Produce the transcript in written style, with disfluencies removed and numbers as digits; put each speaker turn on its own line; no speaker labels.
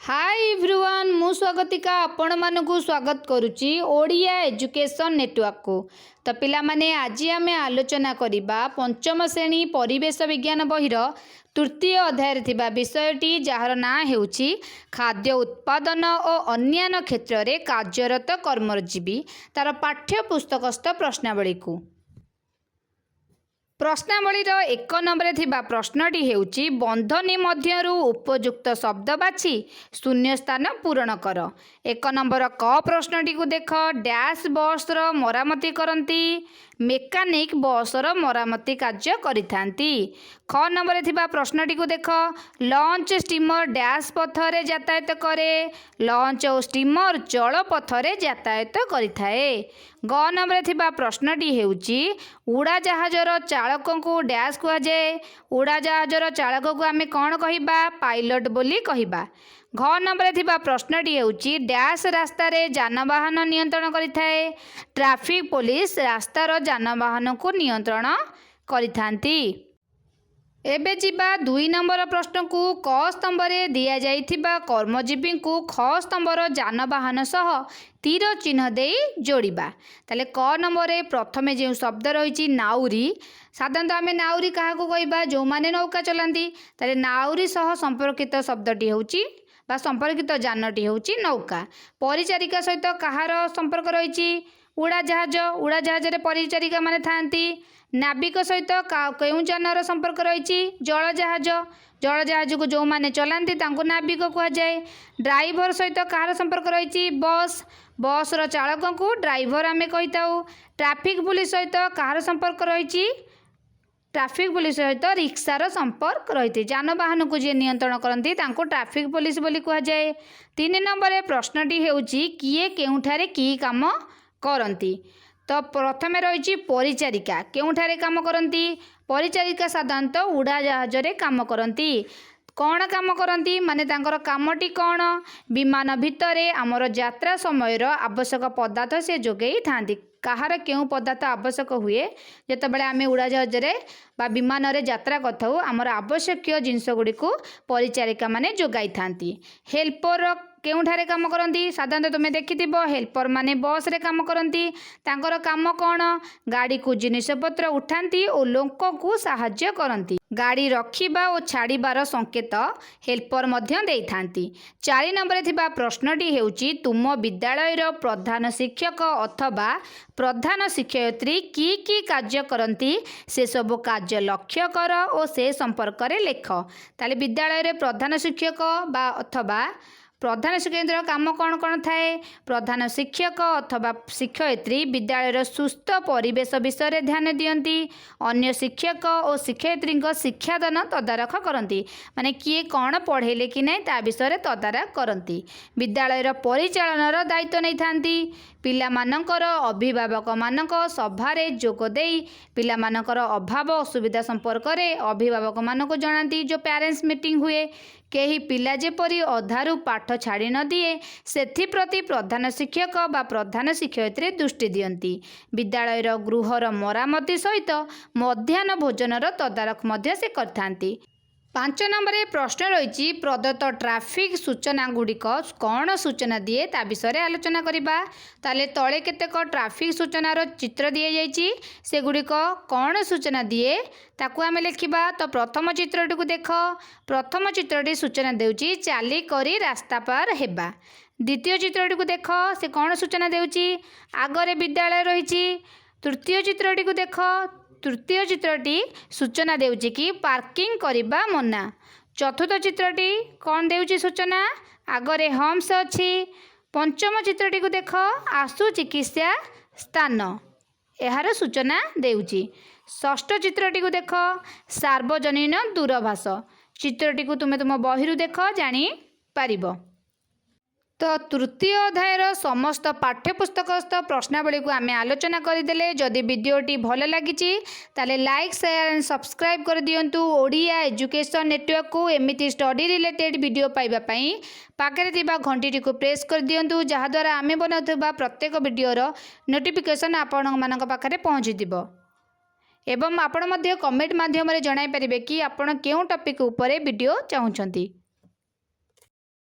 Hi everyone मु स्वागतिका आपण मानकु स्वागत करुच्ची ओडिया एजुकेशन नेटवर्क को। तो पिला माने आज आम आलोचना करिबा पंचम श्रेणी परिवेश विज्ञान बहिर तृतीय अध्याय थिबा विषयटी जार ना हेउची खाद्य उत्पादन और अन्यान्य क्षेत्र रे कार्यरत कर्मजीवी तार पाठ्य पुस्तकस्थ प्रश्नावली को। प्रश्नावलीर एक नंबर थिबा प्रश्नटी हेउची बंधनी मध्यरु उपयुक्त शब्द बाछि शून्य स्थान पूरण कर। एक नंबर क प्रश्नटी को देख डैश बस रो मरामती करंती मेकानिक बस रो मरामती कार्य करिथांती। ख नंबर थिबा प्रश्नटी को देख लॉन्च स्टीमर डैश पथरे यातायात करे लॉन्च और स्टीमर जल पथरे यातायात करिथाए। ग नंबर थिबा प्रश्नटी हेउची उड़ा जहाजर चालक को डैश कह जाए उड़ा जहाजर चालक को आमे कौन कहिबा पायलट बोली कहिबा। घ नंबर थिबा प्रश्नटी हेउची डैश रास्ता रे जानवाहन नियंत्रण करिथाए ट्रैफिक पुलिस रास्तार जानवाहन को नियंत्रण करिथांती। एबे जिबा दुई नंबर प्रश्न को क स्तंभ रे दिया जाइथिबा कर्मजीवी को ख स्तंभर जानवाहन सह तीर चिन्ह दे जोड़िबा। ताले क नंबर रे प्रथमे जो शब्द रही नाउरी साधारणतः आम नाउरी क्या कहबा जो माने नौका चलांती ताले नाउरी सह संपर्कित शब्दटी होउची बा संपर्कित जानटी होउची नौका। परिचारिका सहित कहार संपर्क रही उड़ा जहाज रे परिचारिका माने थांती। नाविक सहित केउं जानर संपर्क रही जल जहाज को जो माने चलांती तांको नाविक कह जाए। ड्राइवर सहित कहार संपर्क रही बस रो चालक को ड्राइवर आमे कहिताऊ। ट्रैफिक पुलिस सहित कहार संपर्क रही ट्रैफिक पुलिस सहित रिक्सार संपर्क रही जानवाहन को जी नियंत्रण करती तांको ट्रैफिक पुलिस बोली कह जाए। 3 नंबर प्रश्नटी हेउची किए केउठारे की काम करती। तो प्रथमे रही परिचारिका केउठारे काम करती परिचारिका साधारणतः उड़ा जहाज रे काम करती। कौन काम करती माने तांकर कामटी कौन विमान भितरे आमर यात्रा समय आवश्यक पदार्थ से जोगई थांती। कहार केउं पदार्थ आवश्यक हुए जितेबाला आम उड़ा जहाज रे बा विमान रे यात्रा करथाऊ आमर आवश्यक जिनस गुड़ी को परिचारिका माने जोगाई थांती। हेल्पर केउठारे काम करती साधारणतः तुम देखिथिबो हेल्पर माने बस रे काम करती तांकर काम कौन गाड़ी को जिनिसपत्र उठाती और लोक को साहाय्य करती। गाड़ी रखिबा और छाड़ीबार संकेत हेल्पर मध्य देइथांती। 4 नंबर थिबा प्रश्नटी हेउची तुम विद्यालय रो प्रधान शिक्षक अथवा प्रधान शिक्षयित्री की कार्य करती से सब कार्य लक्ष्य कर और से संपर्क रे लेख। ताले विद्यालय रे प्रधान शिक्षक बा अथवा प्रधान शिक्षक काम कौन कौन थाए प्रधान शिक्षक अथवा शिक्षयित्री विद्यालय सुस्थ परिवेश विषय ध्यान दियंती। अन्य शिक्षक और शिक्षयित्री शिक्षादान तदारख करती माने किए कौन पढ़ेले कि नहीं ता विषय तदारख करती। विद्यालय परिचालनार दायित्व नहीं थांती। पिला मानकर अभिभावक मानक सभारे जोग देई पिला मानकर अभाव असुविधा संपर्क में अभिभावक मानक जनाती। जो पेरेंट्स मीटिंग हुए केही पिला जेपरी अधारू पाठ छाड़ी न दिए सेथिप्रति प्रधान शिक्षक बा प्रधान शिक्षयित्री दृष्टि दियंती। विद्यालयर गृहर मरामती सहित मध्याह्न भोजनर तदारख मध्य से करथांती। 5 नंबर प्रश्न रही प्रदत्त ट्रैफिक सूचना गुड़िक कौन सूचना दिए ता विषय आलोचना करिबा। ताले तले केतेक ट्रैफिक सूचनार चित्र दिए जाइछि से गुड़िक कौन सूचना दिए ताकू आमे लिखिबा। तो प्रथम चित्रटी को देख प्रथम चित्रटी सूचना देउछि चाली करी रास्ता पार हेबा। द्वितीय चित्रटी को देख से कौन सूचना देउछि आगरे विद्यालय रही। तृतीय चित्रटी को देख तृतीय चित्रटी सूचना देउछि कि पार्किंग करिबा मना। चतुर्थ चित्रटी कौन देउछि सूचना आगरे हम्स अछि। पंचम चित्रटी को देख आशु चिकित्सा स्थान एहार सूचना देउछि। षष्ठ चित्रटी को देख सार्वजनीन दूरभाष चित्रटी को तुम बहिरु देख जानी पारिबो। तो तृतीय अध्यायर समस्त पाठ्यपुस्तकस्थ प्रश्नावली को आम आलोचना करदेले। जदि वीडियोटी भल लगी ताले लाइक शेयर एंड सब्सक्राइब कर दियंतु। ओडिया एजुकेशन नेटवर्क को एमिति स्टडी रिलेटेड वीडियो पाइबा पई पाखरे थिबा घंटीटी को प्रेस कर दियंतु जहाद्वारा आम बनाउथबा प्रत्येक वीडियोर नोटिफिकेशन आपण मानक पाखरे पहुँची दिबो। एवं आपण मध्य कमेंट माध्यम रे जणाई परिबे कि आपण केउ टॉपिक उपरे वीडियो चाहुचंती।